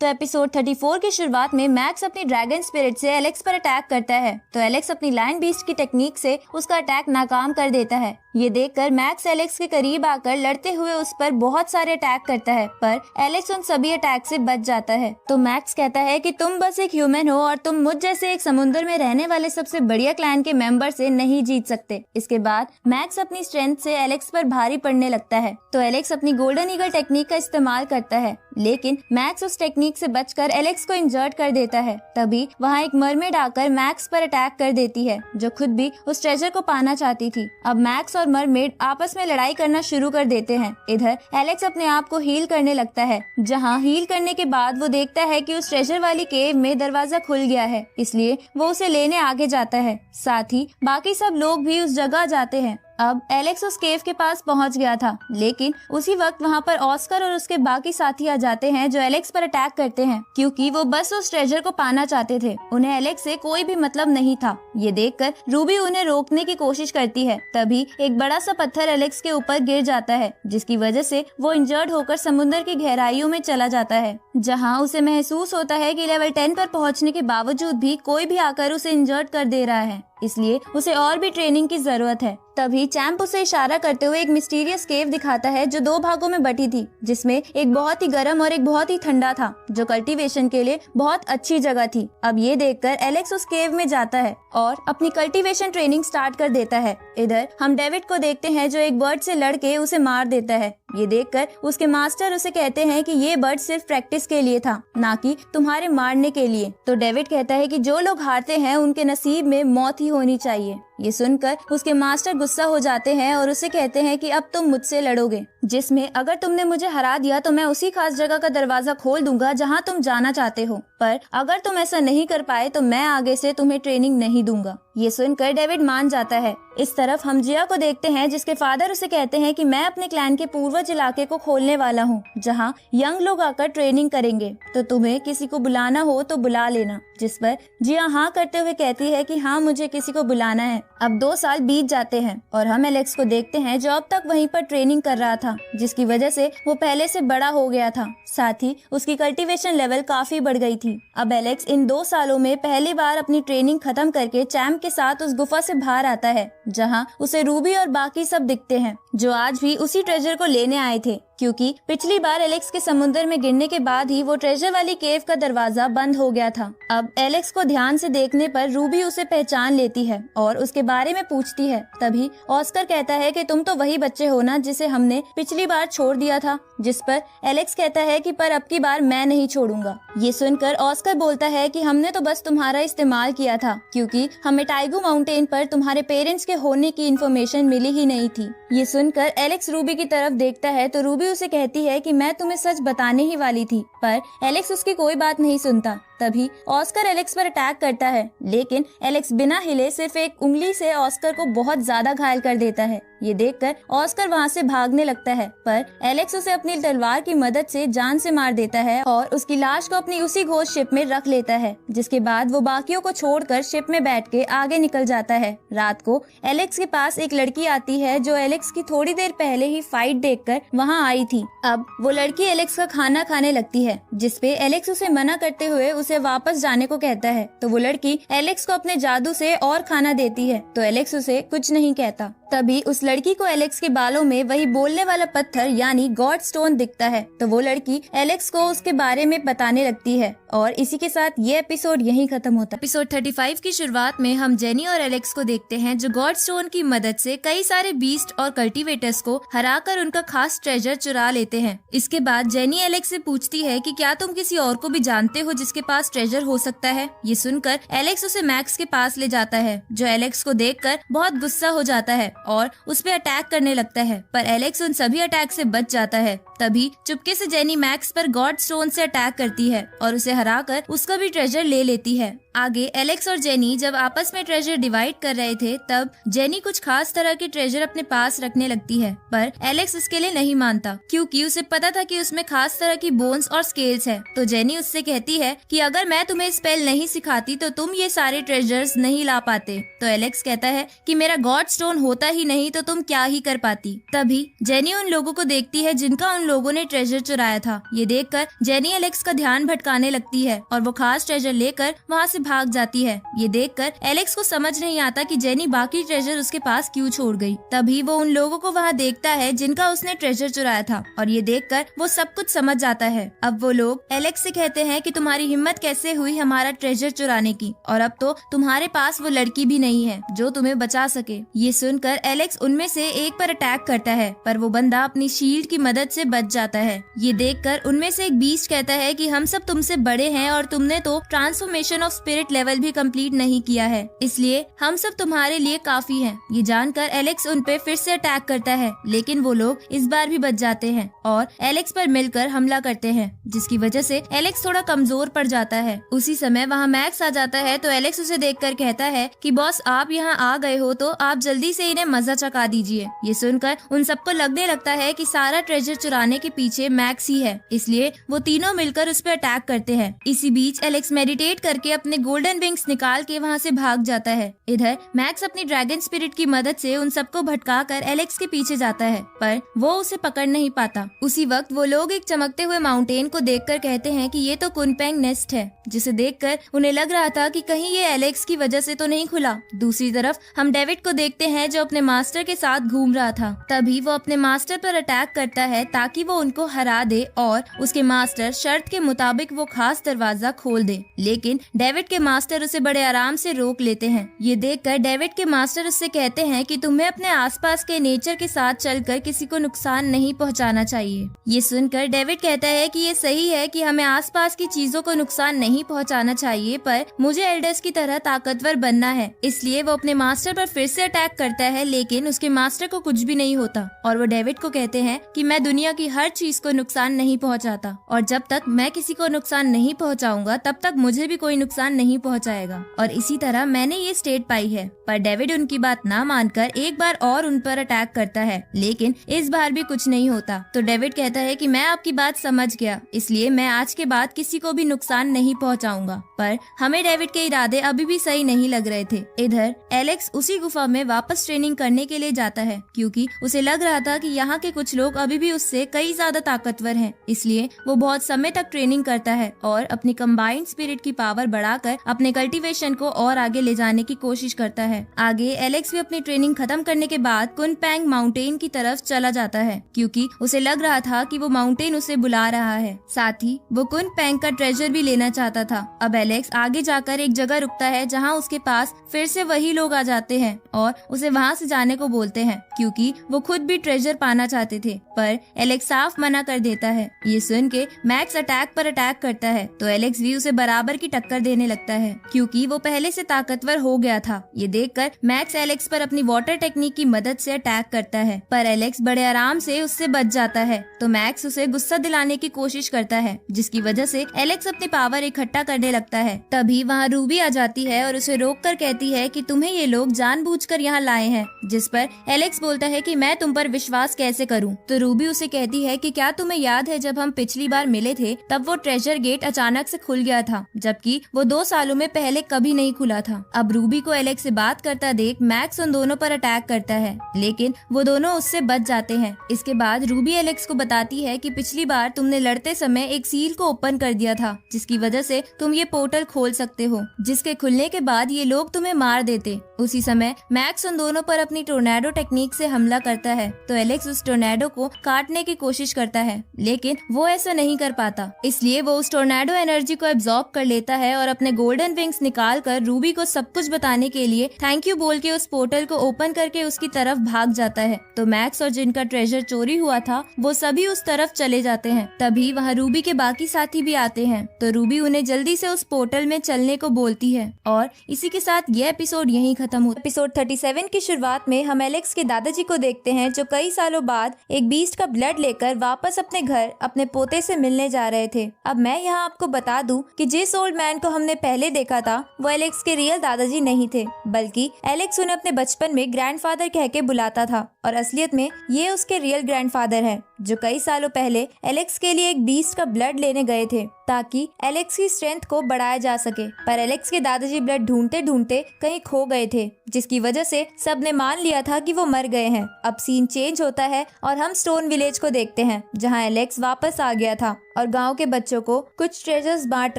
तो एपिसोड 34 की शुरुआत में मैक्स अपनी ड्रैगन स्पिरिट से एलेक्स पर अटैक करता है, तो एलेक्स अपनी लायन बीस्ट की टेक्निक से उसका अटैक नाकाम कर देता है। ये देखकर मैक्स एलेक्स के करीब आकर लड़ते हुए उस पर बहुत सारे अटैक करता है, पर एलेक्स उन सभी अटैक से बच जाता है। तो मैक्स कहता है कि तुम बस एक ह्यूमन हो और तुम मुझ जैसे एक समुद्र में रहने वाले सबसे बढ़िया क्लैन के मेंबर से नहीं जीत सकते। इसके बाद मैक्स अपनी स्ट्रेंथ से एलेक्स पर भारी पड़ने लगता है, तो एलेक्स अपनी गोल्डन ईगल टेक्निक का इस्तेमाल करता है, लेकिन मैक्स उस टेक्निक से बचकर एलेक्स को इंजर्ड कर देता है। तभी वहाँ एक मरमेड आकर मैक्स पर अटैक कर देती है, जो खुद भी उस ट्रेजर को पाना चाहती थी। अब मैक्स और मरमेड आपस में लड़ाई करना शुरू कर देते हैं। इधर एलेक्स अपने आप को हील करने लगता है, जहाँ हील करने के बाद वो देखता है कि उस ट्रेजर वाली केव में दरवाजा खुल गया है, इसलिए वो उसे लेने आगे जाता है। साथ ही बाकी सब लोग भी उस जगह जाते हैं। अब एलेक्स उस केव के पास पहुंच गया था, लेकिन उसी वक्त वहां पर ऑस्कर और उसके बाकी साथी आ जाते हैं, जो एलेक्स पर अटैक करते हैं, क्योंकि वो बस उस ट्रेजर को पाना चाहते थे। उन्हें एलेक्स से कोई भी मतलब नहीं था। ये देखकर रूबी उन्हें रोकने की कोशिश करती है। तभी एक बड़ा सा पत्थर एलेक्स के ऊपर गिर जाता है, जिसकी वजह से वो इंजर्ड होकर समुद्र की गहराइयों में चला जाता है, जहाँ उसे महसूस होता है कि लेवल 10 पर पहुँचने के बावजूद भी कोई भी आकर उसे इंजर्ड कर दे रहा है, इसलिए उसे और भी ट्रेनिंग की जरूरत है। तभी चैंप उसे इशारा करते हुए एक मिस्टीरियस केव दिखाता है, जो 2 भागों में बटी थी, जिसमें एक बहुत ही गर्म और एक बहुत ही ठंडा था, जो कल्टीवेशन के लिए बहुत अच्छी जगह थी। अब ये देखकर एलेक्स उस केव में जाता है और अपनी कल्टीवेशन ट्रेनिंग स्टार्ट कर देता है। इधर हम डेविड को देखते हैं, जो एक बर्ड से लड़के उसे मार देता है। ये देखकर उसके मास्टर उसे कहते हैं कि ये बर्ड सिर्फ प्रैक्टिस के लिए था, ना कि तुम्हारे मारने के लिए। तो डेविड कहता है कि जो लोग हारते हैं उनके नसीब में मौत ही होनी चाहिए। ये सुनकर उसके मास्टर गुस्सा हो जाते हैं और उसे कहते हैं कि अब तुम मुझसे लड़ोगे, जिसमें अगर तुमने मुझे हरा दिया तो मैं उसी खास जगह का दरवाजा खोल दूंगा जहां तुम जाना चाहते हो, पर अगर तुम ऐसा नहीं कर पाए तो मैं आगे से तुम्हें ट्रेनिंग नहीं दूंगा। ये सुनकर डेविड मान जाता है। इस तरफ हम जिया को देखते हैं, जिसके फादर उसे कहते हैं कि मैं अपने क्लैन के पूर्वज इलाके को खोलने वाला हूँ, जहाँ यंग लोग आकर ट्रेनिंग करेंगे, तो तुम्हें किसी को बुलाना हो तो बुला लेना। जिस पर जिया हाँ करते हुए कहती है कि हाँ, मुझे किसी को बुलाना है। अब 2 साल बीत जाते हैं और हम एलेक्स को देखते हैं, जो अब तक वहीं पर ट्रेनिंग कर रहा था, जिसकी वजह से वो पहले से बड़ा हो गया था। साथ ही उसकी कल्टीवेशन लेवल काफी बढ़ गई थी। अब एलेक्स इन 2 सालों में पहली बार अपनी ट्रेनिंग खत्म करके चैम्प के साथ उस गुफा से बाहर आता है, जहाँ उसे रूबी और बाकी सब दिखते हैं, जो आज भी उसी ट्रेजर को लेने आए थे, क्योंकि पिछली बार एलेक्स के समुद्र में गिरने के बाद ही वो ट्रेजर वाली केव का दरवाजा बंद हो गया था। अब एलेक्स को ध्यान से देखने पर रूबी उसे पहचान लेती है और उसके बारे में पूछती है। तभी ऑस्कर कहता है कि तुम तो वही बच्चे हो ना जिसे हमने पिछली बार छोड़ दिया था, जिस पर एलेक्स कहता है कि पर अब की बार मैं नहीं छोड़ूंगा। ये सुनकर ऑस्कर बोलता है कि हमने तो बस तुम्हारा इस्तेमाल किया था, क्योंकि हमें टाइगू माउंटेन पर तुम्हारे पेरेंट्स के होने की इन्फॉर्मेशन मिली ही नहीं थी। ये सुनकर एलेक्स रूबी की तरफ देखता है, तो रूबी उसे कहती है कि मैं तुम्हें सच बताने ही वाली थी, पर एलेक्स उसकी कोई बात नहीं सुनता। तभी ऑस्कर एलेक्स पर अटैक करता है, लेकिन एलेक्स बिना हिले सिर्फ एक उंगली से ऑस्कर को बहुत ज्यादा घायल कर देता है। ये देखकर ऑस्कर वहाँ से भागने लगता है, पर एलेक्स उसे अपनी तलवार की मदद से जान से मार देता है और उसकी लाश को अपनी उसी घोस्ट शिप में रख लेता है, जिसके बाद वो बाकियों को छोड़कर शिप में बैठ के आगे निकल जाता है। रात को एलेक्स के पास एक लड़की आती है, जो एलेक्स की थोड़ी देर पहले ही फाइट देखकर वहाँ आई थी। अब वो लड़की एलेक्स का खाना खाने लगती है, जिसपे एलेक्स उसे मना करते हुए उसे वापस जाने को कहता है। तो वो लड़की एलेक्स को अपने जादू से और खाना देती है, तो एलेक्स उसे कुछ नहीं कहता। तभी उस लड़की को एलेक्स के बालों में वही बोलने वाला पत्थर यानी गॉड स्टोन दिखता है, तो वो लड़की एलेक्स को उसके बारे में बताने लगती है। और इसी के साथ ये एपिसोड यहीं खत्म होता है। एपिसोड 35 की शुरुआत में हम जेनी और एलेक्स को देखते हैं, जो गॉड स्टोन की मदद से कई सारे बीस्ट और कल्टीवेटर्स को हराकर उनका खास ट्रेजर चुरा लेते हैं। इसके बाद जेनी एलेक्स से पूछती है कि क्या तुम किसी और को भी जानते हो जिसके पास ट्रेजर हो सकता है। ये सुनकर एलेक्स उसे मैक्स के पास ले जाता है, जो एलेक्स को देखकर बहुत गुस्सा हो जाता है और उस पे अटैक करने लगता है, पर एलेक्स उन सभी अटैक से बच जाता है। तभी चुपके से जेनी मैक्स पर गॉड स्टोन से अटैक करती है और उसे हराकर उसका भी ट्रेजर ले लेती है। आगे एलेक्स और जेनी जब आपस में ट्रेजर डिवाइड कर रहे थे, तब जेनी कुछ खास तरह के ट्रेजर अपने पास रखने लगती है, पर एलेक्स इसके लिए नहीं मानता, क्योंकि उसे पता था कि उसमें खास तरह की बोन्स और स्केल्स है। तो जेनी उससे कहती है कि अगर मैं तुम्हें स्पेल नहीं सिखाती तो तुम ये सारे ट्रेजर्स नहीं ला पाते। तो एलेक्स कहता है कि मेरा गॉड स्टोन होता ही नहीं तो तुम क्या ही कर पाती। तभी जेनी उन लोगों को देखती है जिनका उन लोगों ने ट्रेजर चुराया था। ये देखकर जेनी एलेक्स का ध्यान भटकाने लगती है और वो खास ट्रेजर लेकर वहाँ से भाग जाती है। ये देखकर एलेक्स को समझ नहीं आता कि जेनी बाकी ट्रेजर उसके पास क्यों छोड़ गई। तभी वो उन लोगों को वहाँ देखता है जिनका उसने ट्रेजर चुराया था और ये देखकर वो सब कुछ समझ जाता है। अब वो लोग एलेक्स से कहते हैं कि तुम्हारी हिम्मत कैसे हुई हमारा ट्रेजर चुराने की, और अब तो तुम्हारे पास वो लड़की भी नहीं है जो तुम्हें बचा सके। ये सुनकर एलेक्स उनमें से एक पर अटैक करता है, पर वो बंदा अपनी शील्ड की मदद से बच जाता है। ये देखकर उनमें से एक बीस्ट कहता है कि हम सब तुमसे बड़े हैं और तुमने तो ट्रांसफॉर्मेशन ऑफ स्पिरिट लेवल भी कंप्लीट नहीं किया है, इसलिए हम सब तुम्हारे लिए काफी हैं। ये जानकर एलेक्स उन पे फिर से अटैक करता है, लेकिन वो लोग इस बार भी बच जाते हैं और एलेक्स पर मिलकर हमला करते हैं, जिसकी वजह से एलेक्स थोड़ा कमजोर पड़ जाता है। उसी समय वहाँ मैक्स आ जाता है तो एलेक्स उसे देखकर कहता है कि बॉस आप यहाँ आ गए हो तो आप जल्दी से इन्हें मजा चखा दीजिए। ये सुनकर उन सबको लगने लगता है कि सारा ट्रेजर चुराने के पीछे मैक्स ही है, इसलिए वो तीनों मिलकर उस पर अटैक करते हैं। इसी बीच एलेक्स मेडिटेट करके अपने गोल्डन विंग्स निकाल के वहाँ से भाग जाता है। इधर मैक्स अपनी ड्रैगन स्पिरिट की मदद से उन सबको भटका कर एलेक्स के पीछे जाता है, पर वो उसे पकड़ नहीं पाता। उसी वक्त वो लोग एक चमकते हुए माउंटेन को देखकर कहते हैं कि ये तो कुनपेंग नेस्ट है, जिसे देखकर उन्हें लग रहा था कि कहीं ये एलेक्स की वजह से तो नहीं खुला। दूसरी तरफ हम डेविड को देखते हैं जो अपने मास्टर के साथ घूम रहा था। तभी वो अपने मास्टर पर अटैक करता है ताकि वो उनको हरा दे और उसके मास्टर शर्त के मुताबिक वो खास दरवाजा खोल दे, लेकिन डेविड के मास्टर उसे बड़े आराम से रोक लेते हैं। ये देखकर डेविड के मास्टर उससे कहते हैं कि तुम्हें अपने आसपास के नेचर के साथ चलकर किसी को नुकसान नहीं पहुंचाना चाहिए। ये सुनकर डेविड कहता है कि ये सही है कि हमें आसपास की चीजों को नुकसान नहीं पहुंचाना चाहिए, पर मुझे एल्डर्स की तरह ताकतवर बनना है। इसलिए वो अपने मास्टर पर फिर से अटैक करता है, लेकिन उसके मास्टर को कुछ भी नहीं होता और वो डेविड को कहते हैं कि मैं दुनिया की हर चीज को नुकसान नहीं पहुंचाता और जब तक मैं किसी को नुकसान नहीं पहुंचाऊंगा तब तक मुझे भी कोई नुकसान नहीं पहुंचाएगा, और इसी तरह मैंने ये स्टेट पाई है। पर डेविड उनकी बात ना मानकर एक बार और उन पर अटैक करता है, लेकिन इस बार भी कुछ नहीं होता। तो डेविड कहता है कि मैं आपकी बात समझ गया, इसलिए मैं आज के बाद किसी को भी नुकसान नहीं पहुंचाऊंगा। पर हमें डेविड के इरादे अभी भी सही नहीं लग रहे थे। इधर एलेक्स उसी गुफा में वापस ट्रेनिंग करने के लिए जाता है, क्योंकि उसे लग रहा था कि यहाँ के कुछ लोग अभी भी उससे कई ज्यादा ताकतवर हैं। इसलिए वो बहुत समय तक ट्रेनिंग करता है और अपनी कंबाइंड स्पिरिट की पावर बढ़ाकर अपने कल्टीवेशन को और आगे ले जाने की कोशिश करता है। आगे एलेक्स भी अपनी ट्रेनिंग खत्म करने के बाद कुनपेंग माउंटेन की तरफ चला जाता है, क्योंकि उसे लग रहा था कि वो माउंटेन उसे बुला रहा है। साथ ही वो कुनपेंग का ट्रेजर भी लेना चाहता था। अब एलेक्स आगे जाकर एक जगह रुकता है जहाँ उसके पास फिर से वही लोग आ जाते हैं और उसे वहाँ से जाने को बोलते हैं, क्योंकि वो खुद भी ट्रेजर पाना चाहते थे, पर एलेक्स साफ मना कर देता है। ये सुन के मैक्स अटैक पर अटैक करता है तो एलेक्स भी उसे बराबर की टक्कर देने लगता है, क्योंकि वो पहले से ताकतवर हो गया था। ये देखकर मैक्स एलेक्स पर अपनी वाटर टेक्निक की मदद से अटैक करता है, पर एलेक्स बड़े आराम से उससे बच जाता है। तो मैक्स उसे गुस्सा दिलाने की कोशिश करता है, जिसकी वजह से एलेक्स अपनी पावर इकट्ठा करने लगता है। तभी वहाँ रूबी आ जाती है और उसे रोककर कहती है कि तुम्हें ये लोग जानबूझकर यहाँ लाए हैं, जिस पर एलेक्स बोलता है कि मैं तुम पर विश्वास कैसे करूं। तो रूबी उसे कहती है कि क्या तुम्हें याद है जब हम पिछली बार मिले थे तब वो ट्रेजर गेट अचानक से खुल गया था, जबकि वो 2 सालों में पहले कभी नहीं खुला था। अब रूबी को एलेक्स से बात करता देख मैक्स उन दोनों पर अटैक करता है, लेकिन वो दोनों उससे बच जाते हैं। इसके बाद रूबी एलेक्स को बताती है कि पिछली बार तुमने लड़ते समय एक सील को ओपन कर दिया था, जिसकी वजह से तुम ये पोर्टल खोल सकते हो, जिसके खुलने के बाद ये लोग तुम्हें मार देते। उसी समय मैक्स उन दोनों पर अपनी टोर्नेडो टेक्निक से हमला करता है तो एलेक्स उस टोर्नेडो को काटने की कोशिश करता है, लेकिन वो ऐसा नहीं कर पाता। इसलिए वो उस टोर्नेडो एनर्जी को एब्जॉर्ब कर लेता है और अपने गोल्डन विंग्स निकाल कर रूबी को सब कुछ बताने के लिए थैंक यू बोल के उस पोर्टल को ओपन करके उसकी तरफ भाग जाता है। तो मैक्स और जिनका ट्रेजर चोरी हुआ था वो सभी उस तरफ चले जाते हैं। तभी वहाँ रूबी के बाकी साथी भी आते हैं, तो रूबी उन्हें जल्दी से उस पोर्टल में चलने को बोलती है। और इसी के साथ ये एपिसोड यहीं खत्म हुआ। एपिसोड 37 की शुरुआत में हम एलेक्स के दादाजी को देखते हैं, जो कई सालों बाद एक बीस्ट का ब्लड लेकर वापस अपने घर अपने पोते से मिलने जा रहे थे। अब मैं यहाँ आपको बता दूं कि जिस ओल्ड मैन को हमने पहले देखा था वो एलेक्स के रियल दादाजी नहीं थे, बल्कि एलेक्स उन्हें अपने बचपन में ग्रैंडफादर कह के बुलाता था। और असलियत में ये उसके रियल ग्रैंडफादर है, जो कई सालों पहले एलेक्स के लिए एक बीस्ट का ब्लड लेने गए थे ताकि एलेक्स की स्ट्रेंथ को बढ़ाया जा सके। पर एलेक्स के दादाजी ब्लड ढूंढते ढूंढते कहीं खो गए थे, जिसकी वजह से सबने मान लिया था कि वो मर गए हैं। अब सीन चेंज होता है और हम स्टोन विलेज को देखते हैं, जहाँ एलेक्स वापस आ गया था और गांव के बच्चों को कुछ ट्रेजर्स बांट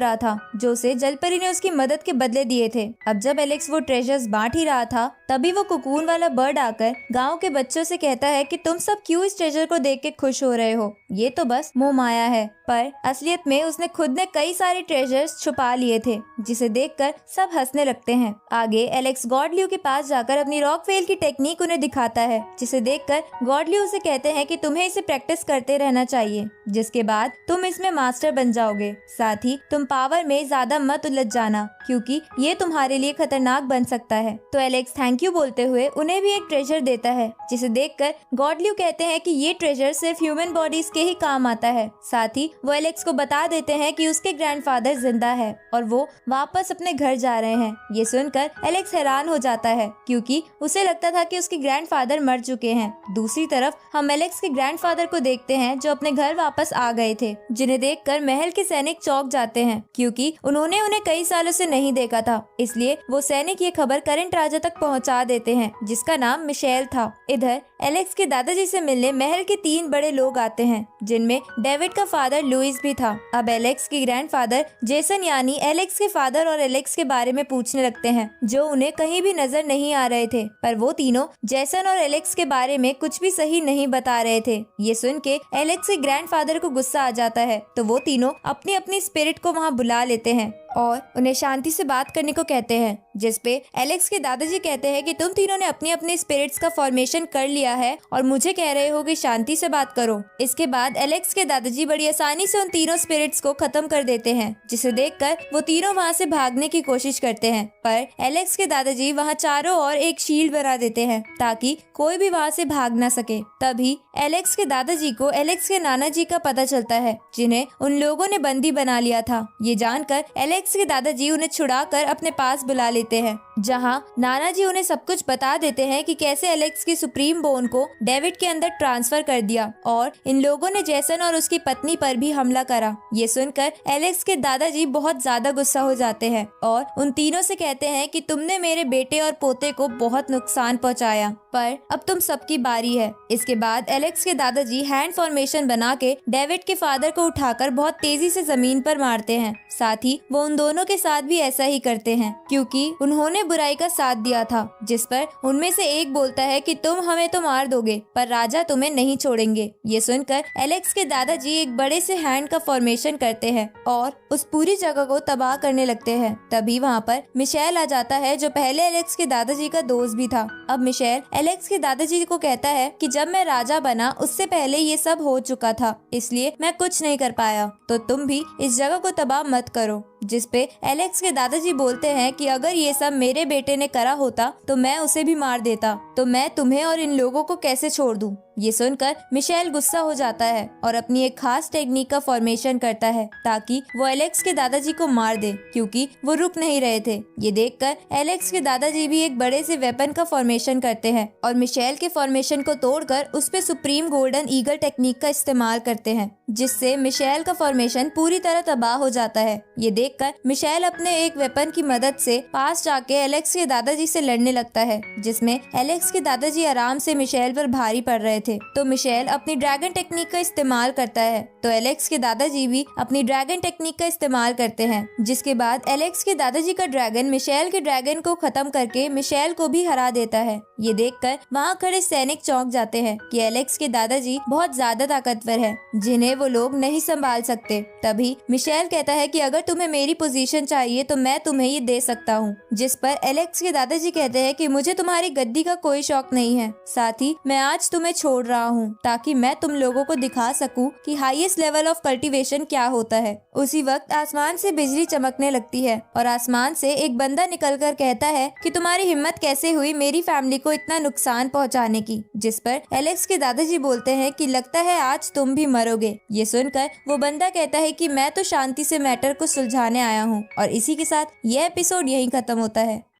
रहा था जो उसे जलपरी ने उसकी मदद के बदले दिए थे। अब जब एलेक्स वो ट्रेजर्स बांट ही रहा था, तभी वो कोकून वाला बर्ड आकर गांव के बच्चों से कहता है कि तुम सब क्यों इस ट्रेजर को देख के खुश हो रहे हो, ये तो बस मोह माया है। पर असलियत में उसने खुद ने कई सारे ट्रेजर्स छुपा लिए थे, जिसे देखकर सब हंसने लगते हैं। आगे एलेक्स गॉडल्यू के पास जाकर अपनी रॉकफेल की टेक्निक उन्हें दिखाता है, जिसे देखकर गॉडल्यू उसे कहते हैं कि तुम्हें इसे प्रैक्टिस करते रहना चाहिए, जिसके बाद तुम इसमें मास्टर बन जाओगे। साथ ही तुम पावर में ज्यादा मत उलझ जाना, क्योंकि ये तुम्हारे लिए खतरनाक बन सकता है। तो एलेक्स थैंक यू बोलते हुए उन्हें भी एक ट्रेजर देता है, जिसे देखकर गॉडल्यू कहते हैं कि ये ट्रेजर सिर्फ ह्यूमन बॉडीज के ही काम आता है। साथ ही वो एलेक्स को बता देते हैं कि उसके ग्रैंडफादर जिंदा है और वो वापस अपने घर जा रहे हैं। ये सुनकर एलेक्स हैरान हो जाता है, क्योंकि उसे लगता था कि उसके ग्रैंडफादर मर चुके हैं। दूसरी तरफ हम एलेक्स के ग्रैंडफादर को देखते हैं, जो अपने घर वापस आ गए थे, जिन्हें देखकर महल के सैनिक चौंक जाते हैं, क्योंकि उन्होंने उन्हें कई सालों से नहीं देखा था। इसलिए वो सैनिक ये खबर करंट राजा तक पहुंचा देते हैं, जिसका नाम मिशेल था। इधर एलेक्स के दादाजी से मिलने महल के 3 बड़े लोग आते हैं, जिनमें डेविड का फादर लुइस भी था। अब एलेक्स के ग्रैंडफादर जेसन यानी एलेक्स के फादर और एलेक्स के बारे में पूछने लगते हैं, जो उन्हें कहीं भी नजर नहीं आ रहे थे। पर वो तीनों जेसन और एलेक्स के बारे में कुछ भी सही नहीं बता रहे थे। ये सुन के एलेक्स के ग्रैंडफादर को गुस्सा आ जाता है, तो वो तीनों अपनी अपनी स्पिरिट को वहाँ बुला लेते हैं और उन्हें शांति से बात करने को कहते हैं, जिसपे एलेक्स के दादाजी कहते हैं कि तुम तीनों ने अपनी अपनी स्पिरिट्स का फॉर्मेशन कर लिया है और मुझे कह रहे हो कि शांति से बात करो। इसके बाद एलेक्स के दादाजी बड़ी आसानी से उन तीनों स्पिरिट्स को खत्म कर देते हैं, जिसे देखकर वो तीनों वहाँ से भागने की कोशिश करते हैं। पर एलेक्स के दादाजी वहाँ चारों ओर एक शील्ड बना देते हैं ताकि कोई भी वहाँ से भाग ना सके। तभी एलेक्स के दादाजी को एलेक्स के नाना जी का पता चलता है, जिन्हें उन लोगों ने बंदी बना लिया था। ये जानकर एलेक्स के दादाजी उन्हें छुड़ाकर अपने पास बुला लेते हैं, जहां नाना जी उन्हें सब कुछ बता देते हैं कि कैसे एलेक्स की सुप्रीम बोन को डेविड के अंदर ट्रांसफर कर दिया और इन लोगों ने जेसन और उसकी पत्नी पर भी हमला करा। ये सुनकर एलेक्स के दादाजी बहुत ज्यादा गुस्सा हो जाते हैं और उन तीनों से कहते हैं कि तुमने मेरे बेटे और पोते को बहुत नुकसान पहुंचाया, पर अब तुम सबकी बारी है। इसके बाद एलेक्स के दादाजी हैंड फॉर्मेशन बना के डेविड के फादर को उठाकर बहुत तेजी से जमीन पर मारते हैं। साथ ही वो उन दोनों के साथ भी ऐसा ही करते हैं, क्योंकि उन्होंने बुराई का साथ दिया था। जिस पर उनमें से एक बोलता है कि तुम हमें तो मार दोगे, पर राजा तुम्हें नहीं छोड़ेंगे। ये सुनकर एलेक्स के दादाजी एक बड़े से हैंड का फॉर्मेशन करते हैं और उस पूरी जगह को तबाह करने लगते हैं। तभी वहाँ पर मिशेल आ जाता है, जो पहले एलेक्स के दादाजी का दोस्त भी था। अब मिशेल एलेक्स के दादाजी को कहता है कि जब मैं राजा बना उससे पहले ये सब हो चुका था, इसलिए मैं कुछ नहीं कर पाया, तो तुम भी इस जगह को तबाह मत करो। जिस पे एलेक्स के दादाजी बोलते हैं कि अगर ये सब मेरे बेटे ने करा होता तो मैं उसे भी मार देता, तो मैं तुम्हें और इन लोगों को कैसे छोड़ दूं। ये सुनकर मिशेल गुस्सा हो जाता है और अपनी एक खास टेक्निक का फॉर्मेशन करता है ताकि वो एलेक्स के दादाजी को मार दे, क्योंकि वो रुक नहीं रहे थे। ये देखकर एलेक्स के दादाजी भी एक बड़े से वेपन का फॉर्मेशन करते हैं और मिशेल के फॉर्मेशन को तोड़कर उस पे सुप्रीम गोल्डन ईगल टेक्निक का इस्तेमाल करते हैं, जिससे मिशेल का फॉर्मेशन पूरी तरह तबाह हो जाता है। ये देखकर मिशेल अपने एक वेपन की मदद से पास जाके एलेक्स के दादाजी से लड़ने लगता है, जिसमें एलेक्स के दादाजी आराम से मिशेल पर भारी पड़ रहे थे। तो मिशेल अपनी ड्रैगन टेक्निक का इस्तेमाल करता है, तो एलेक्स के दादाजी भी अपनी ड्रैगन टेक्निक का इस्तेमाल करते हैं। जिसके बाद एलेक्स के दादाजी का ड्रैगन मिशेल के ड्रैगन को खत्म करके मिशेल को भी हरा देता है। ये देखकर वहाँ खड़े सैनिक चौंक जाते हैं कि एलेक्स के दादाजी बहुत ज्यादा ताकतवर है, जिन्हें वो लोग नहीं संभाल सकते। तभी मिशेल कहता है कि अगर तुम्हें मेरी पोजीशन चाहिए तो मैं तुम्हें ये दे सकता हूँ। जिस पर एलेक्स के दादाजी कहते हैं कि मुझे तुम्हारी गद्दी का कोई शौक नहीं है, साथ ही मैं आज तुम्हें छोड़ रहा हूँ ताकि मैं तुम लोगों को दिखा सकूं कि हाईएस्ट लेवल ऑफ कल्टीवेशन क्या होता है। उसी वक्त आसमान से बिजली चमकने लगती है और आसमान से एक बंदा निकलकर कहता है कि तुम्हारी हिम्मत कैसे हुई मेरी फैमिली को इतना नुकसान पहुंचाने की। जिस पर एलेक्स के दादाजी बोलते हैं कि लगता है आज तुम भी मरोगे। ये सुनकर वो बंदा कहता है कि मैं तो शांति से मैटर को सुलझाने आया हूँ। और इसी के साथ यह एपिसोड यहीं खत्म होता है।